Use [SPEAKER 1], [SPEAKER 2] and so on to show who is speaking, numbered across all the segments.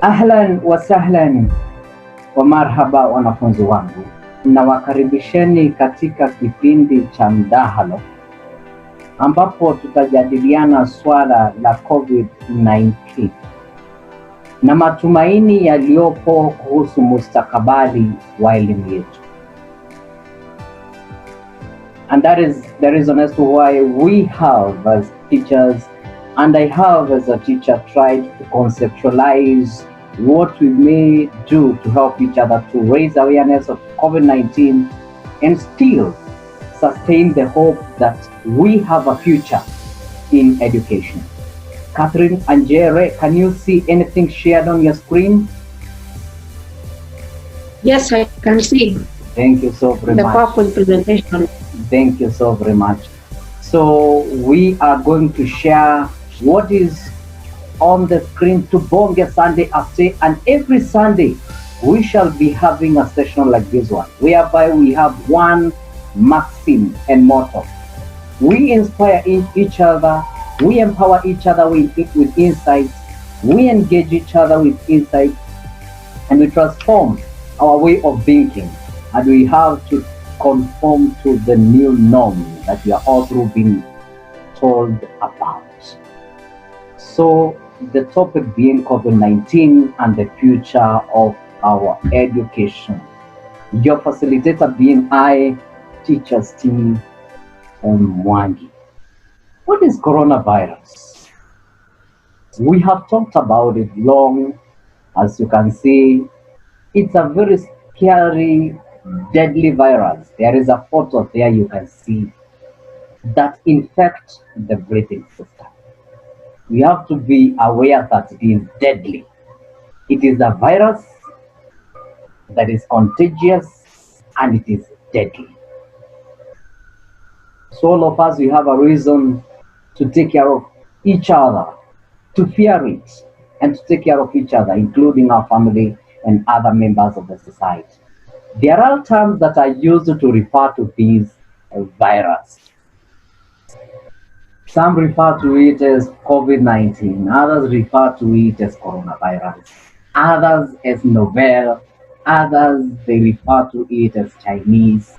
[SPEAKER 1] Ahlan wa sahlan wa marhaba wanafunzi wangu, nawakaribisheni katika kipindi cha mdahalo ambapo tutajadiliana swala la Covid-19 na matumaini yaliyopo kuhusu mustakabali wa elimu yetu. And that is the reason as to why we have as teachers, and I have as a teacher, tried to conceptualize what we may do to help each other to raise awareness of COVID-19 and still sustain the hope that we have a future in education. Catherine and Jerry, can you see anything shared on your screen?
[SPEAKER 2] Yes, I can see.
[SPEAKER 1] Thank you so very much.
[SPEAKER 2] The PowerPoint presentation.
[SPEAKER 1] Thank you so very much. So we are going to share what is on the screen Tubonge Sunday AFTEY, and every Sunday we shall be having a session like this one, whereby we have one maxim and motto. We inspire each other, we empower each other with insights, we engage each other with insights, and we transform our way of thinking, and we have to conform to the new norm that we are all through being told about. So the topic being COVID-19 and the future of our education. Your facilitator being I, Teacher Steve MWANGI. What is coronavirus? We have talked about it long. As you can see, it's a very scary, deadly virus. There is a photo there you can see that infects the breathing system. We have to be aware that it is deadly. It is a virus that is contagious and it is deadly. So all of us, we have a reason to take care of each other, to fear it, and to take care of each other, including our family and other members of the society. There are terms that are used to refer to this virus. Some refer to it as COVID-19, others refer to it as coronavirus, others as novel, others they refer to it as Chinese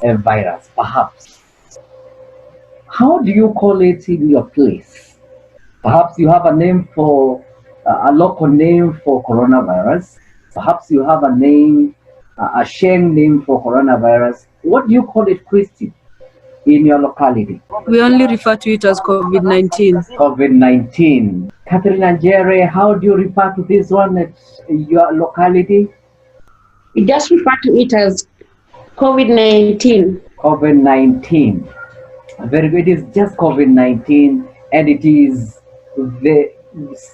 [SPEAKER 1] virus, perhaps. How do you call it in your place? Perhaps you have a name for a local name for coronavirus. Perhaps you have a name, a sham name for coronavirus. What do you call it, Christy, in your locality?
[SPEAKER 3] We only refer to it as COVID-19.
[SPEAKER 1] COVID-19. Catherine and Jerry, how do you refer to this one at your locality?
[SPEAKER 2] We just refer to it as COVID-19.
[SPEAKER 1] COVID-19. Very good. It is just COVID-19, and it is the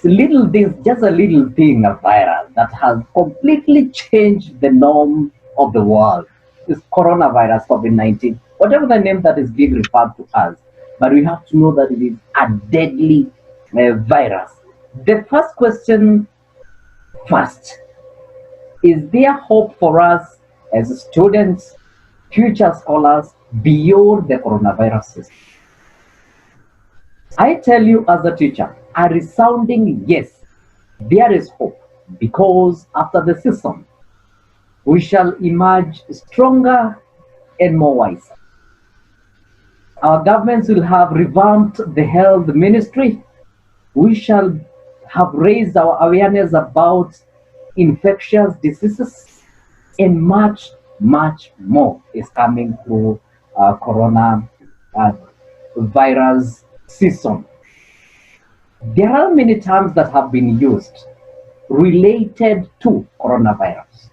[SPEAKER 1] little thing, just a little thing, a virus that has completely changed the norm of the world. It's coronavirus, COVID-19, whatever the name that is being referred to as. But we have to know that it is a deadly virus. The first question first, is there hope for us as students, future scholars, beyond the coronavirus system? I tell you as a teacher, a resounding yes, there is hope, because after the system, we shall emerge stronger and more wiser. Our governments will have revamped the health ministry. We shall have raised our awareness about infectious diseases, and much, much more is coming through corona virus season. There are many terms that have been used related to coronavirus.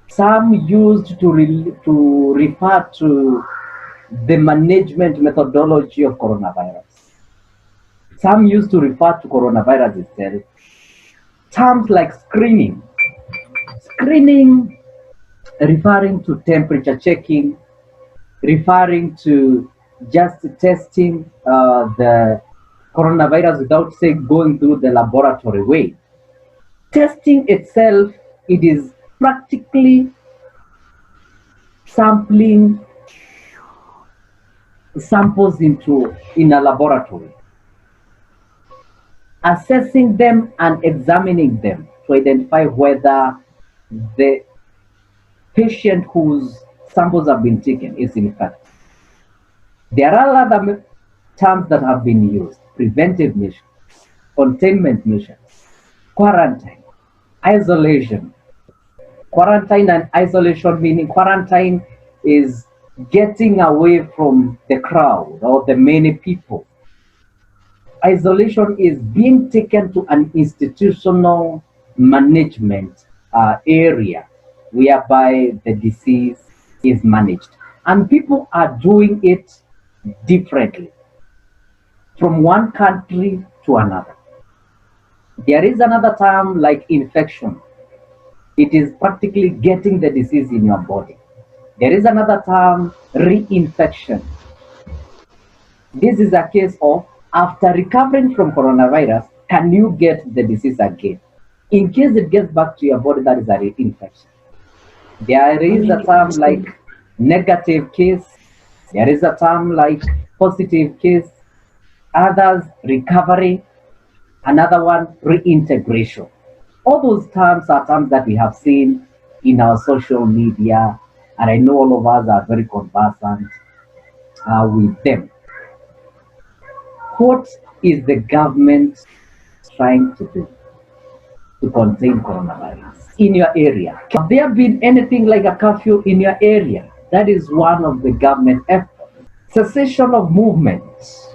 [SPEAKER 1] Some used to refer to the management methodology of coronavirus. Some used to refer to coronavirus itself. Terms like screening. Screening referring to temperature checking, referring to just testing the coronavirus without, say, going through the laboratory way. Testing itself, it is practically sampling samples in a laboratory. assessing them and examining them to identify whether the patient whose samples have been taken is infected. There are other terms that have been used: preventive measures, containment measures, quarantine, isolation. Quarantine and isolation, meaning quarantine is getting away from the crowd or the many people. Isolation is being taken to an institutional management area whereby the disease is managed. And people are doing it differently from one country to another. There is another term like infection. It is practically getting the disease in your body. There is another term, reinfection. This is a case of after recovering from coronavirus, can you get the disease again? In case it gets back to your body, that is a reinfection. There is a term like negative case. There is a term like positive case. Others, recovery. Another one, reintegration. All those terms are terms that we have seen in our social media, and I know all of us are very conversant with them. What is the government trying to do to contain coronavirus in your area? Have there been anything like a curfew in your area? That is one of the government efforts. Cessation of movements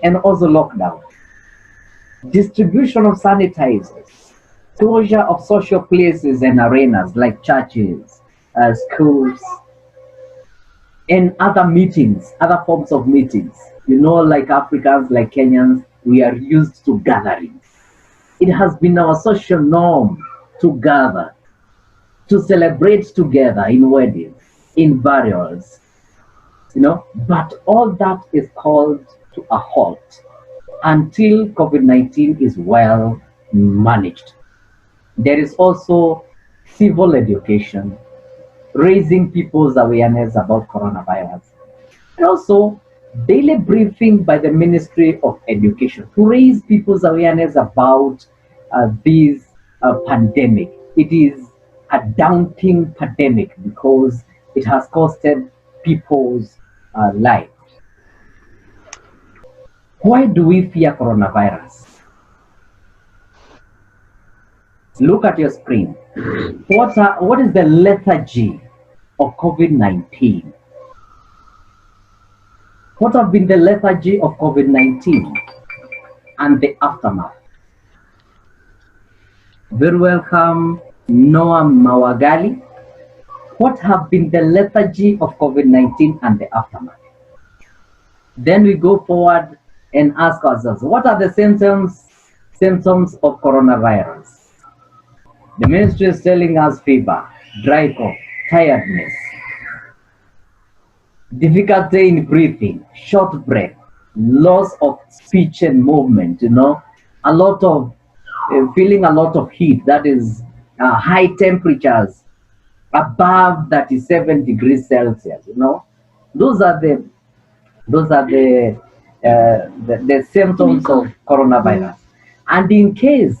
[SPEAKER 1] and also lockdown. Distribution of sanitizers. Closure of social places and arenas like churches, schools, and other meetings, other forms of meetings. You know, like Africans, like Kenyans, we are used to gatherings. It has been our social norm to gather, to celebrate together in weddings, in burials, but all that is called to a halt until COVID-19 is well managed. There is also civil education, raising people's awareness about coronavirus, and also daily briefing by the Ministry of Education to raise people's awareness about this pandemic. It is a daunting pandemic because it has costed people's lives. Why do we fear coronavirus? Look at your screen. What is the lethargy of COVID-19? What have been the lethargy of COVID-19 and the aftermath? Very welcome, Noah Mawagali. What have been the lethargy of COVID-19 and the aftermath? Then we go forward and ask ourselves, what are the symptoms of coronavirus? The ministry is telling us fever, dry cough, tiredness, difficulty in breathing, short breath, loss of speech and movement, a lot of feeling a lot of heat, that is high temperatures above 37 degrees Celsius, Those are the symptoms of coronavirus. And in case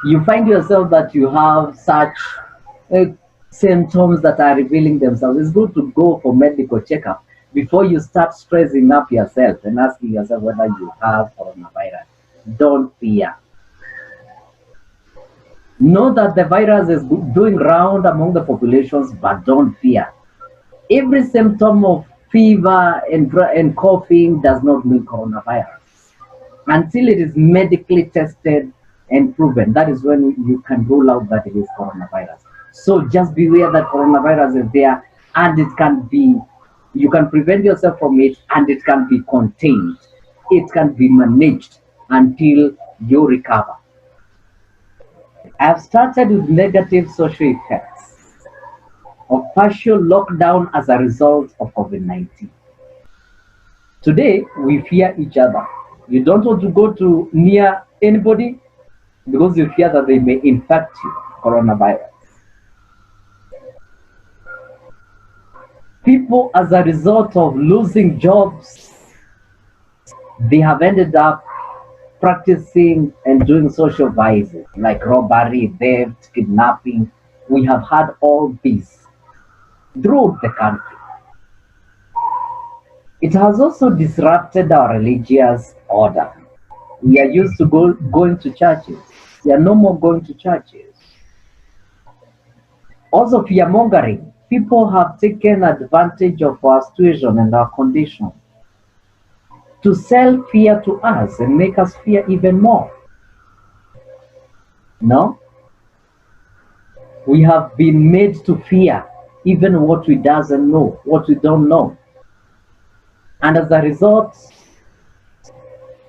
[SPEAKER 1] you find yourself that you have such symptoms that are revealing themselves, it's good to go for medical checkup before you start stressing up yourself and asking yourself whether you have coronavirus. Don't fear. Know that the virus is doing round among the populations, but don't fear. Every symptom of fever and coughing does not mean coronavirus. Until it is medically tested and proven, that is when you can rule out that it is coronavirus. So just beware that coronavirus is there, and you can prevent yourself from it, and it can be contained. It can be managed until you recover. I've started with negative social effects of partial lockdown as a result of COVID-19. Today, we fear each other. You don't want to go to near anybody because you fear that they may infect you, coronavirus. People, as a result of losing jobs, They have ended up practicing and doing social vices like robbery, theft, kidnapping. We have had all this throughout the country. It has also disrupted our religious order. We are used to going to churches. We are no more going to churches. Also, fear mongering. People have taken advantage of our situation and our condition to sell fear to us and make us fear even more. No? We have been made to fear even what we doesn't know, what we don't know. And as a result,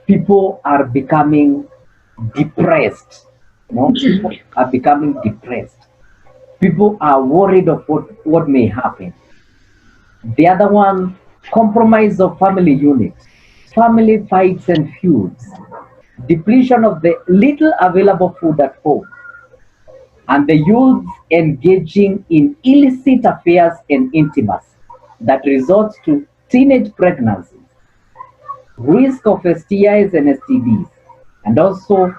[SPEAKER 1] people are becoming depressed. No? People are becoming depressed. People are worried of what may happen. The other one, compromise of family units, family fights and feuds, depletion of the little available food at home, and the youth engaging in illicit affairs and intimacy that results to teenage pregnancies, risk of STIs and STDs, and also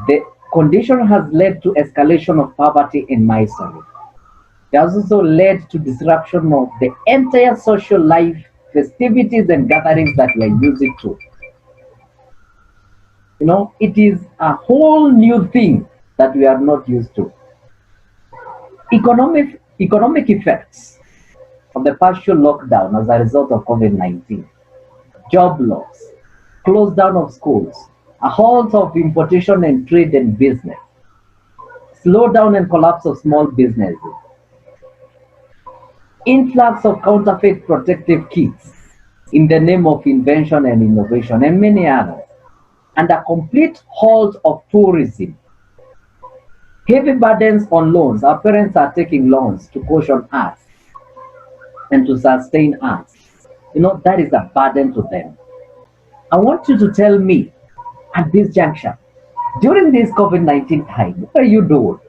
[SPEAKER 1] the condition has led to escalation of poverty and misery. It has also led to disruption of the entire social life, festivities and gatherings that we are used to. You know, it is a whole new thing that we are not used to. Economic effects of the partial lockdown as a result of COVID-19, job loss, close down of schools, a halt of importation and trade and business, slowdown and collapse of small businesses, influx of counterfeit protective kits in the name of invention and innovation, and many others, and a complete halt of tourism. Heavy burdens on loans. Our parents are taking loans to caution us and to sustain us. You know, that is a burden to them. I want you to tell me at this juncture, during this COVID-19 time, what are you doing?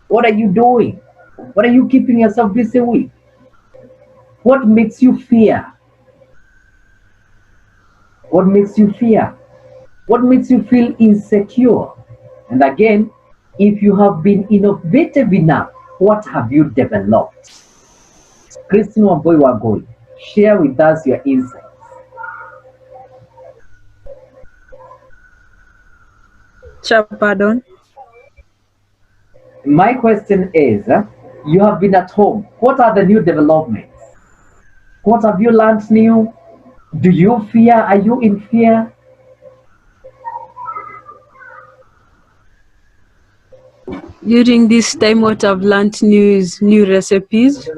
[SPEAKER 1] What are you doing? What are you keeping yourself busy with? What makes you fear? What makes you fear? What makes you feel insecure? And again, if you have been innovative enough, what have you developed? Christine Wamboy Wagoi, share with us your insights.
[SPEAKER 3] Pardon?
[SPEAKER 1] My question is, you have been at home. What are the new developments? What have you learned new? Do you fear? Are you in fear?
[SPEAKER 3] During this time, what I've learned new is new recipes.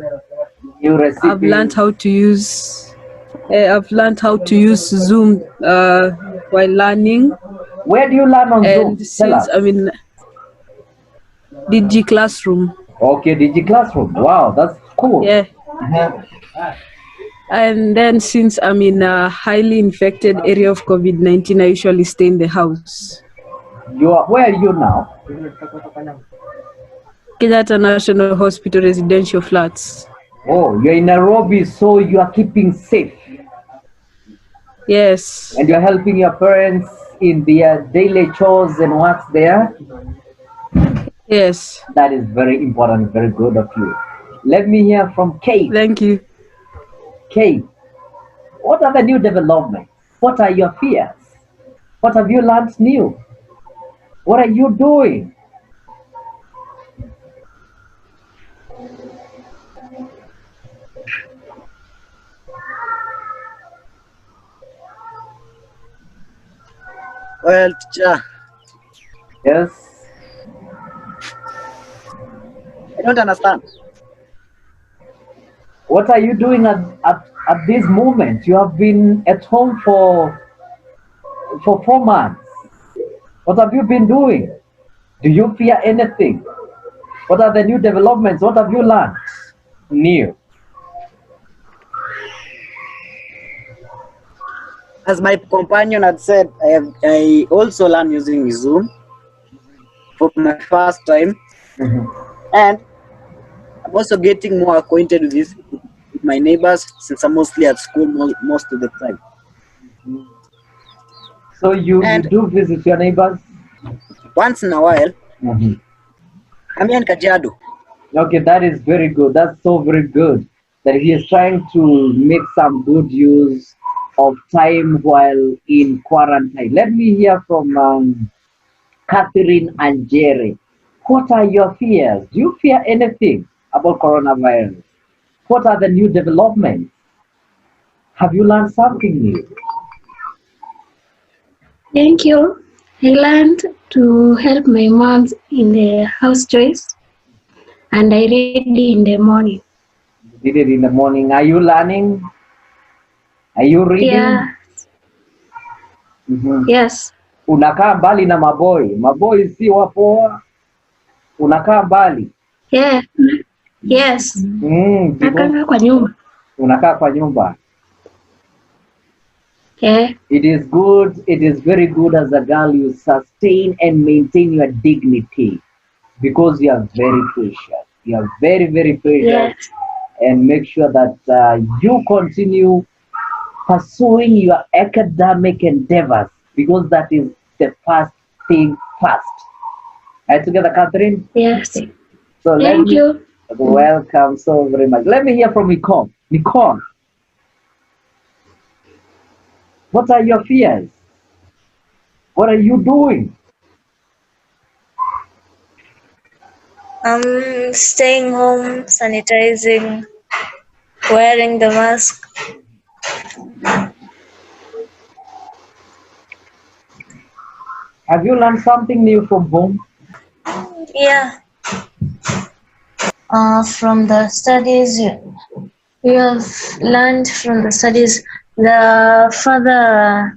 [SPEAKER 1] New recipes.
[SPEAKER 3] I've learned how to use Zoom while learning.
[SPEAKER 1] Where do you learn on Zoom?
[SPEAKER 3] And since I'm in DG Classroom.
[SPEAKER 1] Okay, DG Classroom. Wow, that's cool.
[SPEAKER 3] Yeah. And then since I'm in a highly infected area of COVID-19, I usually stay in the house.
[SPEAKER 1] Where are you now?
[SPEAKER 3] Kenyatta National Hospital residential flats.
[SPEAKER 1] Oh, you're in Nairobi, so you are keeping safe.
[SPEAKER 3] Yes.
[SPEAKER 1] And you're helping your parents in their daily chores and works there?
[SPEAKER 3] Yes.
[SPEAKER 1] That is very important, very good of you. Let me hear from Kate.
[SPEAKER 3] Thank you.
[SPEAKER 1] Kate, what are the new developments? What are your fears? What have you learned new? What are you doing?
[SPEAKER 4] Well, teacher,
[SPEAKER 1] Yes.
[SPEAKER 4] I don't understand.
[SPEAKER 1] What are you doing at this moment? You have been at home for 4 months. What have you been doing? Do you fear anything? What are the new developments? What have you learned new?
[SPEAKER 4] As my companion had said, I also learned using Zoom for my first time, and I'm also getting more acquainted with my neighbors since I'm mostly at school most of the time.
[SPEAKER 1] So you
[SPEAKER 4] And
[SPEAKER 1] do visit your neighbors?
[SPEAKER 4] once in a while,
[SPEAKER 1] Mhm.
[SPEAKER 4] I'm here in Kajiado.
[SPEAKER 1] Okay, that is very good. That's so very good that he is trying to make some good use of time while in quarantine. Let me hear from Catherine and Jerry. What are your fears? Do you fear anything about coronavirus? What are the new developments? Have you learned something new?
[SPEAKER 2] Thank you. I learned to help my mom in the house chores and I read in the morning.
[SPEAKER 1] You did it in the morning. Are you learning? Are you reading?
[SPEAKER 2] Yeah,
[SPEAKER 1] Mhm.
[SPEAKER 2] yes,
[SPEAKER 1] Unakaa mbali na maboi. Maboi si wapoa. Unakaa mbali.
[SPEAKER 2] yeah, yes.
[SPEAKER 1] Because
[SPEAKER 2] Nakanga kwa nyumba.
[SPEAKER 1] unakaa kwa nyumba.
[SPEAKER 2] Yeah,
[SPEAKER 1] It is good. It is very good as a girl. You sustain and maintain your dignity because you are very precious. You are very, very precious.
[SPEAKER 2] yes,
[SPEAKER 1] And make sure that you continue pursuing your academic endeavors because that is the first thing first. Are you together, Catherine?
[SPEAKER 2] yes.
[SPEAKER 1] So let
[SPEAKER 2] Thank
[SPEAKER 1] me
[SPEAKER 2] you.
[SPEAKER 1] welcome so very much. Let me hear from Nicole. Nicole, what are your fears? What are you doing?
[SPEAKER 5] Staying home, sanitizing, wearing the mask.
[SPEAKER 1] Have you learned something new from home?
[SPEAKER 5] Yeah. From the studies, we have learned from the studies the further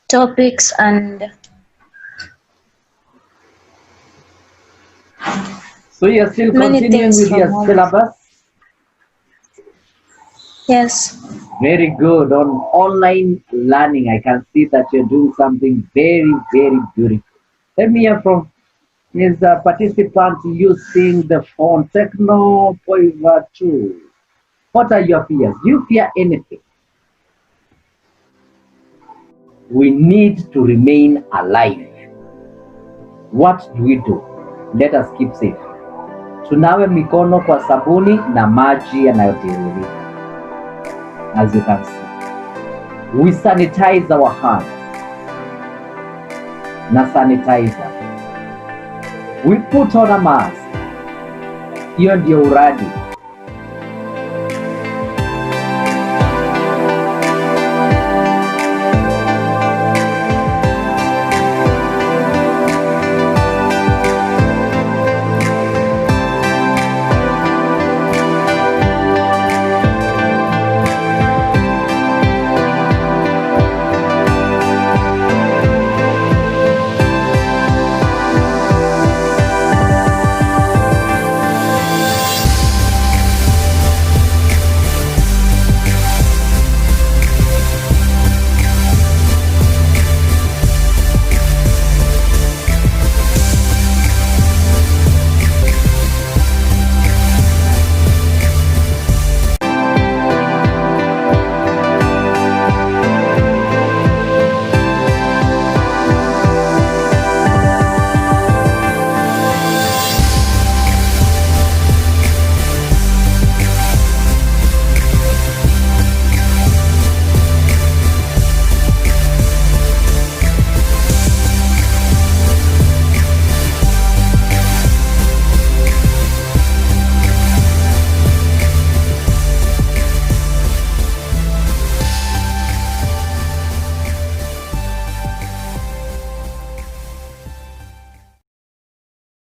[SPEAKER 5] topics and
[SPEAKER 1] So you're still
[SPEAKER 5] many
[SPEAKER 1] continuing
[SPEAKER 5] things
[SPEAKER 1] with
[SPEAKER 5] from
[SPEAKER 1] your
[SPEAKER 5] home.
[SPEAKER 1] syllabus?
[SPEAKER 5] Yes.
[SPEAKER 1] Very good. On online learning, I can see that you're doing something very, very beautiful. Let me hear from Ms. Participant using the phone Techno Poiva 2. What are your fears? Do you fear anything? We need to remain alive. What do we do? Let us keep safe. Tunawe mikono kwa sabuni na maji yanayotiririka. As you can see, we sanitize our hands na sanitizer. We put on a mask. Hiyo ndio uradi.